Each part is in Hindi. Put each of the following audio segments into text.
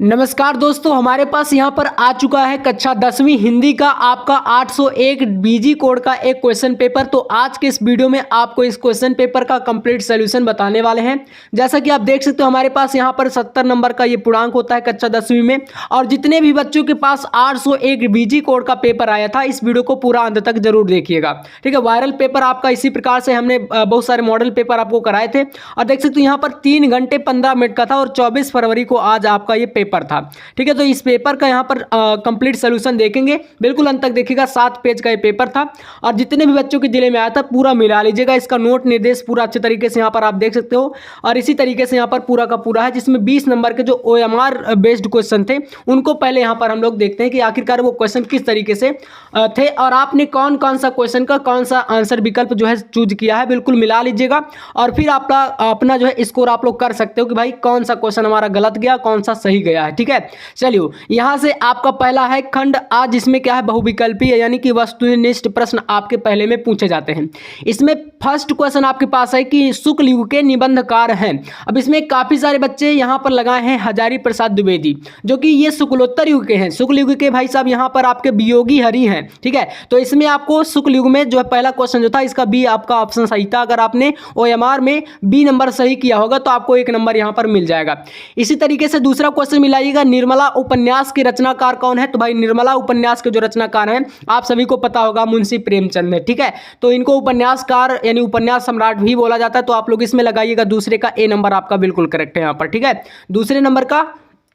नमस्कार दोस्तों, हमारे पास यहाँ पर आ चुका है कक्षा 10वीं हिंदी का आपका 801 बीजी कोड का एक क्वेश्चन पेपर। तो आज के इस वीडियो में आपको इस क्वेश्चन पेपर का कंप्लीट सॉल्यूशन बताने वाले हैं। जैसा कि आप देख सकते हो हमारे पास यहाँ पर 70 नंबर का ये पूर्णांक होता है कक्षा 10वीं में। और जितने भी बच्चों के पास 801 बीजी कोड का पेपर आया था, इस वीडियो को पूरा अंत तक जरूर देखिएगा। ठीक है, वायरल पेपर आपका इसी प्रकार से हमने बहुत सारे मॉडल पेपर आपको कराए थे। और देख सकते हो यहाँ पर 3 घंटे 15 मिनट का था और 24 फरवरी को आज आपका ये पेपर था। ठीक है, तो इस पेपर का यहाँ पर कंप्लीट सॉल्यूशन देखेंगे, बिल्कुल अंत तक देखिएगा। 7 पेज का ये पेपर था और जितने भी बच्चों के जिले में आया था पूरा मिला लीजिएगा। इसका नोट निर्देश पूरा अच्छे तरीके से यहाँ पर आप देख सकते हो। और इसी तरीके से यहाँ पर पूरा का पूरा है, जिसमें 20 नंबर के जो OMR बेस्ड क्वेश्चन थे उनको पहले यहाँ पर हम लोग देखते हैं कि आखिरकार वो क्वेश्चन किस तरीके से थे और आपने कौन कौन सा क्वेश्चन का कौन सा आंसर विकल्प जो है चूज किया है, बिल्कुल मिला लीजिएगा। और फिर आपका अपना जो है स्कोर आप लोग कर सकते हो कि भाई कौन सा क्वेश्चन हमारा गलत गया, कौन सा सही गया है। ठीक है, चलिए यहां से आपका पहला है खंड आ, जिसमें क्या है बहुविकल्पीय यानी कि वस्तुनिष्ठ प्रश्न आपके पहले में पूछे जाते हैं। इसमें फर्स्ट क्वेश्चन आपके पास है कि शुक्ल युग के निबंधकार हैं। अब इसमें काफी सारे बच्चे यहां पर लगाए हैं हजारी प्रसाद द्विवेदी, जो कि ये शुक्लोत्तर युग के हैं। शुक्ल युग के भाई साहब यहां पर आपके वियोगी हरि हैं। ठीक है, तो इसमें आपको शुक्ल युग में जो है पहला क्वेश्चन जो था इसका बी आपका ऑप्शन सही था। अगर आपने OMR में बी नंबर सही किया होगा तो आपको 1 नंबर यहां पर मिल जाएगा। इसी तरीके से दूसरा क्वेश्चन मिलाइएगा, निर्मला उपन्यास के रचनाकार कौन है। तो भाई निर्मला उपन्यास के जो रचनाकार हैं आप सभी को पता होगा, मुंशी प्रेमचंद है। ठीक है, तो इनको उपन्यासकार यानी उपन्यास सम्राट भी बोला जाता है। तो आप लोग इसमें लगाइएगा दूसरे का A नंबर आपका बिल्कुल करेक्ट है यहाँ पर। ठीक है, दूसरे नंबर का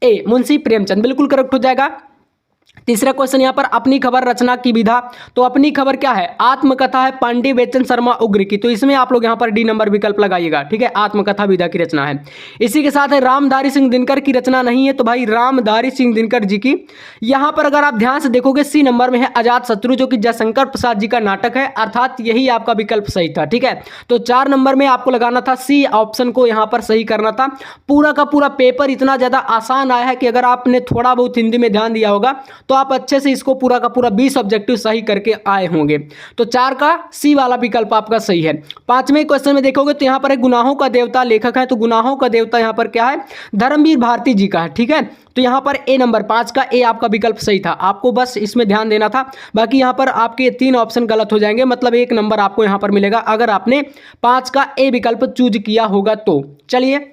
A मुंशी प्रेमचंद बिल्कुल करेक्ट हो जाएगा। तीसरा क्वेश्चन यहाँ पर अपनी खबर रचना की विधा। तो अपनी खबर क्या है, आत्मकथा है पांडे बेचन शर्मा उग्र की। तो इसमें आप लोग यहाँ पर D नंबर विकल्प लगाइएगा। ठीक है, आत्मकथा विधा की रचना है। इसी के साथ है रामधारी सिंह दिनकर की रचना नहीं है। तो भाई रामधारी सिंह दिनकर जी की यहाँ पर अगर आप ध्यान से देखोगे C नंबर में है अजात शत्रु, जो कि जयशंकर प्रसाद जी का नाटक है, अर्थात यही आपका विकल्प सही था। ठीक है, तो 4 नंबर में आपको लगाना था C ऑप्शन को यहाँ पर सही करना था। पूरा का पूरा पेपर इतना ज्यादा आसान आया है कि अगर आपने थोड़ा बहुत हिंदी में ध्यान दिया होगा तो आप अच्छे से इसको पूरा का पूरा 20 ऑब्जेक्टिव सही करके आए होंगे। तो 4 का C वाला विकल्प आपका सही है। 5वें क्वेश्चन में देखोगे तो यहाँ पर एक गुनाहों का देवता लेखक है। तो गुनाहों का देवता यहाँ पर क्या है, धर्मवीर भारती जी का है। ठीक है, तो यहाँ पर A नंबर 5 का A आपका विकल्प सही था। आपको बस इसमें ध्यान देना था, बाकी यहाँ पर आपके 3 ऑप्शन गलत हो जाएंगे, मतलब 1 नंबर आपको यहाँ पर मिलेगा अगर आपने 5 का A विकल्प चूज किया होगा तो। चलिए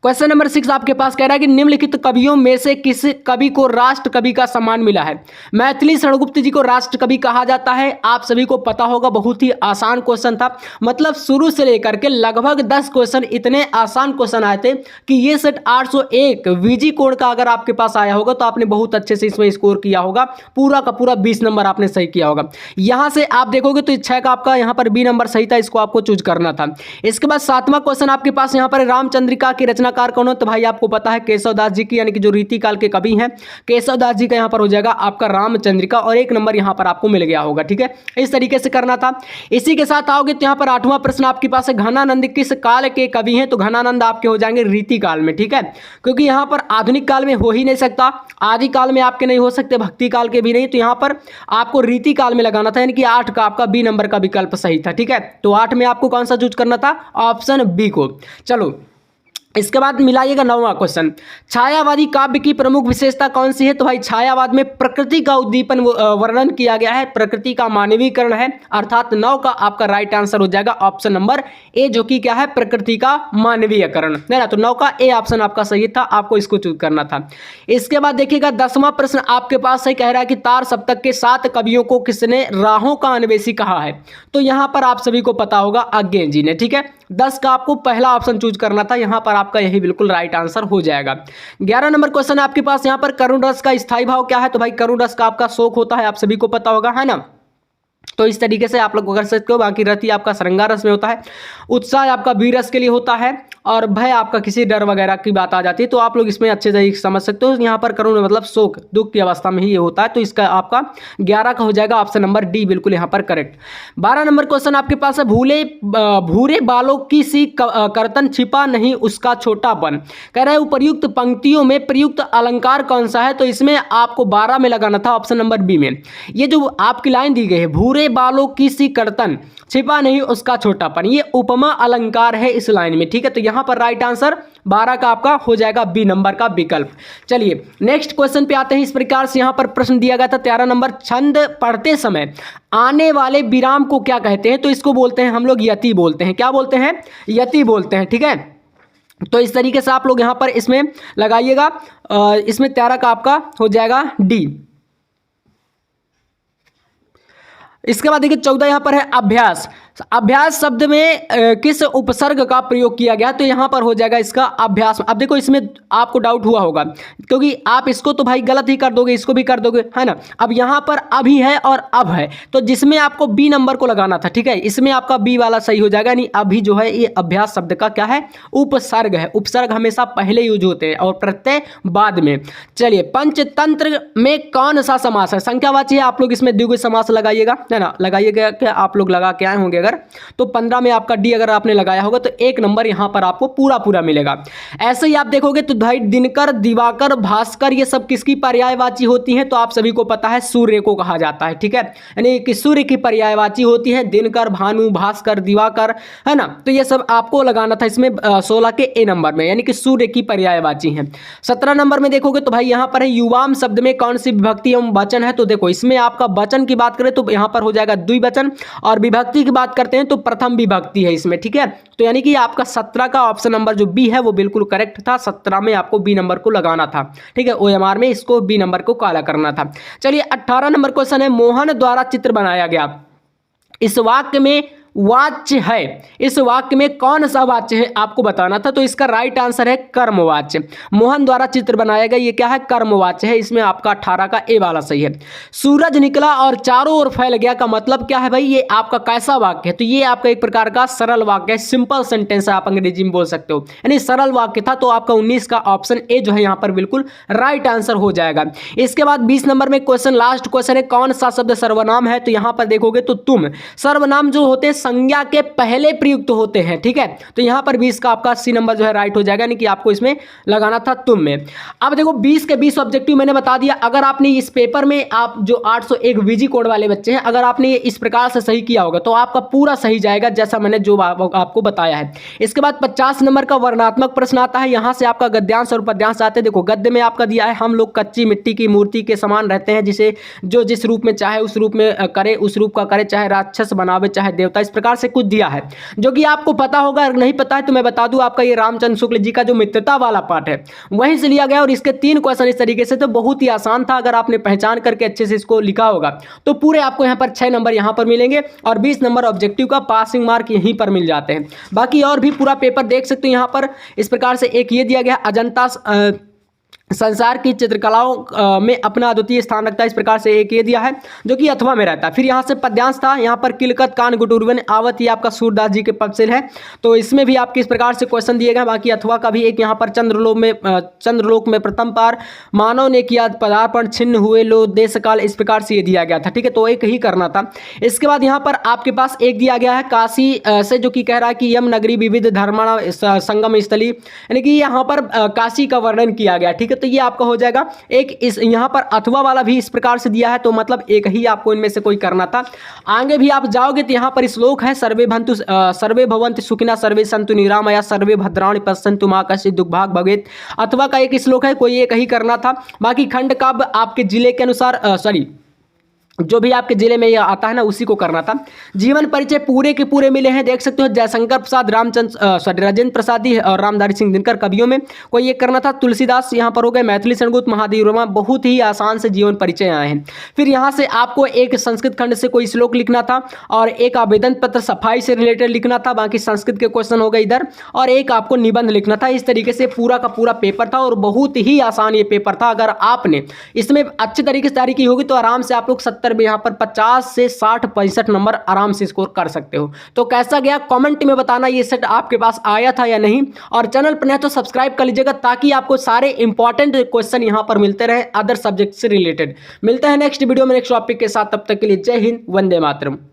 क्वेश्चन नंबर 6 आपके पास कह रहा है कि निम्नलिखित कवियों में से किस कवि को राष्ट्र कवि का सम्मान मिला है। मैथिली शरणगुप्त जी को राष्ट्र कवि कहा जाता है, आप सभी को पता होगा। बहुत ही आसान क्वेश्चन था, मतलब शुरू से लेकर के लगभग 10 क्वेश्चन इतने आसान क्वेश्चन आए थे कि ये सेट 801 VG कोड का अगर आपके पास आया होगा तो आपने बहुत अच्छे से इसमें स्कोर किया होगा। पूरा का पूरा 20 नंबर आपने सही किया होगा। यहां से आप देखोगे तो 6 का आपका यहाँ पर B नंबर सही था, इसको आपको चूज करना था। इसके बाद 7वां क्वेश्चन आपके पास यहाँ पर रामचंद्रिका की रचनाकार कौन हो। तो भाई आपको पता है केशव दास जी की, यानी कि जो रीति काल के कवि हैं केशव दास जी का यहाँ पर हो जाएगा आपका रामचंद्रिका और 1 नंबर यहाँ पर आपको मिल गया होगा। ठीक है, इस तरीके से करना था। इसी के साथ आओगे तो यहाँ पर 8वां प्रश्न आपके पास है, घनानंद किस काल के कवि हैं। तो घनानंद आपके हो जाएंगे रीति काल में। ठीक है, क्योंकि यहाँ पर आधुनिक काल में हो ही नहीं सकता, आदि काल में आपके नहीं हो सकते, भक्ति काल के भी नहीं। तो यहाँ पर आपको रीति काल में लगाना था, यानी कि 8 का आपका B नंबर का विकल्प सही था। ठीक है, तो 8 में आपको कौन सा चूज करना था, ऑप्शन B को। चलो इसके बाद मिलाइएगा 9वां क्वेश्चन, छायावादी काव्य की प्रमुख विशेषता कौन सी है। तो भाई छायावाद में प्रकृति का उद्दीपन वर्णन किया गया है, प्रकृति का मानवीकरण है, अर्थात 9 का आपका राइट आंसर हो जाएगा ऑप्शन नंबर A, जो कि क्या है, प्रकृति का मानवीयकरण है ना। तो 9 का A ऑप्शन आपका सही था, आपको इसको चूज करना था। इसके बाद देखिएगा 10वां प्रश्न आपके पास है, कह रहा है कि तार सप्तक के 7 कवियों को किसने राहों का अन्वेषी कहा है। तो यहां पर आप सभी को पता होगा अज्ञेय जी ने। ठीक है, 10 का आपको पहला ऑप्शन चूज करना था, यहां पर आपका यही बिल्कुल राइट आंसर हो जाएगा। 11 नंबर क्वेश्चन आपके पास यहाँ पर करुण रस का स्थायी भाव क्या है। तो भाई करुण रस का आपका शोक होता है, आप सभी को पता होगा, है ना। तो इस तरीके से आप लोग कर सकते हो। बाकी रति आपका श्रृंगार रस में होता है, उत्साह आपका वीर रस के लिए होता है, और भय आपका किसी डर वगैरह की बात आ जाती है। तो आप लोग इसमें अच्छे से समझ सकते हो। यहाँ पर करुण मतलब शोक, दुख की अवस्था में ही ये होता है। तो इसका आपका 11 का हो जाएगा ऑप्शन नंबर D बिल्कुल यहाँ पर करेक्ट। 12 नंबर क्वेश्चन आपके पास है, भूरे बालों की सी कर्तन छिपा नहीं उसका छोटापन। कह रहा है उपर्युक्त पंक्तियों में प्रयुक्त अलंकार कौन सा है। तो इसमें आपको 12 में लगाना था ऑप्शन नंबर B में। ये जो आपकी लाइन दी गई है, भूरे बालों की सी कर्तन छिपा नहीं उसका छोटापन, ये उपमा अलंकार है इस लाइन में। ठीक है, तो यहाँ पर राइट आंसर 12 का आपका हो जाएगा बी नंबर का विकल्प। चलिए नेक्स्ट क्वेश्चन पे आते हैं। इस प्रकार से यहाँ पर प्रश्न दिया गया था 13 नंबर, छंद पढ़ते समय आने वाले विराम को क्या कहते हैं? तो इसको बोलते हैं हम लोग यति बोलते हैं। क्या बोलते हैं? यति बोलते हैं। ठीक है, तो इस तरीके से आप लोग यहाँ पर इसमें लगाइएगा। इसमें 13 का आपका हो जाएगा डी। इसके बाद देखिए 14 यहाँ पर है अभ्यास। अभ्यास शब्द में किस उपसर्ग का प्रयोग किया गया? तो यहाँ पर हो जाएगा इसका अभ्यास। अब देखो इसमें आपको डाउट हुआ होगा क्योंकि आप इसको तो भाई गलत ही कर दोगे, इसको भी कर दोगे, है ना। अब यहाँ पर अभी है और अब है, तो जिसमें आपको बी नंबर को लगाना था, ठीक है, इसमें आपका बी वाला सही हो जाएगा। यानी अभी जो है ये अभ्यास शब्द का क्या है? उपसर्ग है। उपसर्ग हमेशा पहले यूज होते हैं और प्रत्यय बाद में। चलिए पंचतंत्र में कौन सा समास है? संख्यावाची है, आप लोग इसमें द्विगु समास लगाइएगा, है ना, लगाइएगा। क्या आप लोग लगा के आए होंगे अगर, तो 15 में आपका डी अगर आपने लगाया होगा तो 1 नंबर यहां पर आपको पूरा मिलेगा। ऐसे ही आप देखोगे तो भाई दिनकर, दिवाकर, भास्कर ये सब किसकी पर्यायवाची होती हैं? तो आप सभी को पता है सूर्य को कहा जाता है। ठीक है, यानी कि सूर्य की पर्यायवाची होती है दिनकर, भानु, भास्कर, दिवाकर, है ना। तो ये सब आपको लगाना था इसमें 16 के ए नंबर में, यानी कि सूर्य की पर्यायवाची है। 17 नंबर में देखोगे तो भाई यहां पर है युवाम शब्द में कौन सी विभक्ति एवं वचन है? तो देखो इसमें आपका वचन की बात करें तो यहां पर हो जाएगा द्विवचन, और विभक्ति की बात करते हैं तो प्रथम विभक्ति है इसमें। ठीक है, तो यानी कि आपका 17 का ऑप्शन नंबर जो बी है वो बिल्कुल करेक्ट था। 17 में आपको बी नंबर को लगाना था। ठीक है, ओएमआर में इसको बी नंबर को काला करना था। चलिए 18 नंबर क्वेश्चन है, मोहन द्वारा चित्र बनाया गया इस वाक्य में वाच्य है। इस वाक्य में कौन सा वाच्य है आपको बताना था। तो इसका राइट आंसर है कर्मवाच्य। मोहन द्वारा चित्र बनाया गया, ये क्या है? कर्मवाच्य है। इसमें आपका 18 का ए वाला सही है। सूरज निकला और चारों ओर फैल गया का मतलब क्या है भाई? ये आपका कैसा वाक्य है? तो ये आपका एक प्रकार का सरल वाक्य है, सिंपल सेंटेंस है, आप अंग्रेजी में बोल सकते हो, यानी सरल वाक्य था। तो आपका 19 का ऑप्शन ए जो है यहाँ पर बिल्कुल राइट आंसर हो जाएगा। इसके बाद 20 नंबर में क्वेश्चन, लास्ट क्वेश्चन है, कौन सा शब्द सर्वनाम है? तो यहाँ पर देखोगे तो तुम। सर्वनाम जो होते हैं संज्ञा के पहले प्रयुक्त होते हैं। ठीक है, तो यहां पर 20 का आपका सी नंबर जो है राइट हो जाएगा, यानी कि आपको इसमें लगाना था तुम में। अब देखो 20 के 20 ऑब्जेक्टिव मैंने बता दिया। अगर आपने इस पेपर में, आप जो 801 वीजी कोड वाले बच्चे हैं, अगर आपने इस प्रकार से सही किया होगा तो आपका पूरा सही जाएगा, जैसा मैंने जो आपको बताया है। इसके बाद 50 नंबर का वर्णनात्मक प्रश्न आता है। यहां से आपका गद्यांश और पद्यांश आते हैं। देखो गद्य में आपका दिया है, हम लोग कच्ची मिट्टी की मूर्ति के समान रहते हैं, जिसे जो जिस रूप में चाहे उस रूप में करे, उस रूप का करे, चाहे राक्षस बनावे चाहे देवता, इस प्रकार से कुछ दिया है जो कि आपको पता होगा। अगर नहीं पता है तो मैं बता दूं, आपका ये रामचंद्र शुक्ल जी का जो मित्रता वाला पाठ है वहीं से लिया गया, और इसके 3 क्वेश्चन इस तरीके से, तो बहुत ही आसान था। अगर आपने पहचान करके अच्छे से इसको लिखा होगा तो पूरे आपको यहाँ पर 6 नंबर यहाँ पर मिलेंगे, और 20 नंबर ऑब्जेक्टिव का पासिंग मार्क यहीं पर मिल जाते हैं। बाकी और भी पूरा पेपर देख सकते हो। यहाँ पर इस प्रकार से एक ये दिया गया, अजंता संसार की चित्रकलाओं में अपना अद्वितीय स्थान रखता है, इस प्रकार से एक ये दिया है जो कि अथवा में रहता है। फिर यहाँ से पद्यांश था, यहाँ पर किलकत कान गुटुरवन आवत, ये आपका सूरदास जी के पद से है, तो इसमें भी आपके इस प्रकार से क्वेश्चन दिए गए। बाकी अथवा का भी एक यहाँ पर चंद्रलोक में प्रथम पार मानव ने किया पदार्पण, छिन्न हुए लो देश काल, इस प्रकार से ये दिया गया था। ठीक है, तो एक ही करना था। इसके बाद यहाँ पर आपके पास एक दिया गया है काशी से, जो कि कह रहा है कि यम नगरी विविध धर्माणा संगम स्थली, यानी कि यहाँ पर काशी का वर्णन किया गया। ठीक है, तो ये आपका हो जाएगा एक। इस यहाँ पर अथवा वाला भी इस प्रकार से दिया है, तो मतलब एक ही आपको इनमें से कोई करना था। आगे भी आप जाओगे तो यहाँ पर श्लोक है, सर्वे भवन्तु सुखिनः सर्वे सन्तु निरामया सर्वे भद्राणि पश्यन्तु मा कश्चित् दुर्भाग् भवेत्। अथवा का एक श्लोक है, कोई एक ही करना था। बाकी खंड काव्य आपके जिले के अनुसार जो भी आपके जिले में ये आता है ना, उसी को करना था। जीवन परिचय पूरे के पूरे मिले हैं, देख सकते हो, जयशंकर प्रसाद, राजेंद्र प्रसादी और रामधारी सिंह दिनकर कवियों में कोई ये करना था। तुलसीदास यहाँ पर हो गए, मैथिली संगीत, महादेव वर्मा, बहुत ही आसान से जीवन परिचय आए हैं। फिर यहाँ से आपको एक संस्कृत खंड से कोई श्लोक लिखना था, और एक आवेदन पत्र सफाई से रिलेटेड लिखना था। बाकी संस्कृत के क्वेश्चन हो गए इधर, और एक आपको निबंध लिखना था। इस तरीके से पूरा का पूरा पेपर था, और बहुत ही आसान ये पेपर था। अगर आपने इसमें अच्छे तरीके से तैयारी की होगी तो आराम से आप लोग 70 में यहाँ पर 50 से 60 65 नंबर आराम से स्कोर कर सकते हो। तो कैसा गया कमेंट में बताना, ये सेट आपके पास आया था या नहीं। और चैनल पर नए तो सब्सक्राइब कर लीजिएगा, ताकि आपको सारे इंपॉर्टेंट क्वेश्चन यहाँ पर मिलते रहे अदर सब्जेक्ट से रिलेटेड। मिलते हैं नेक्स्ट वीडियो में नेक्स्ट टॉपिक के साथ, तब तक के लिए जय हिंद, वंदे मातरम।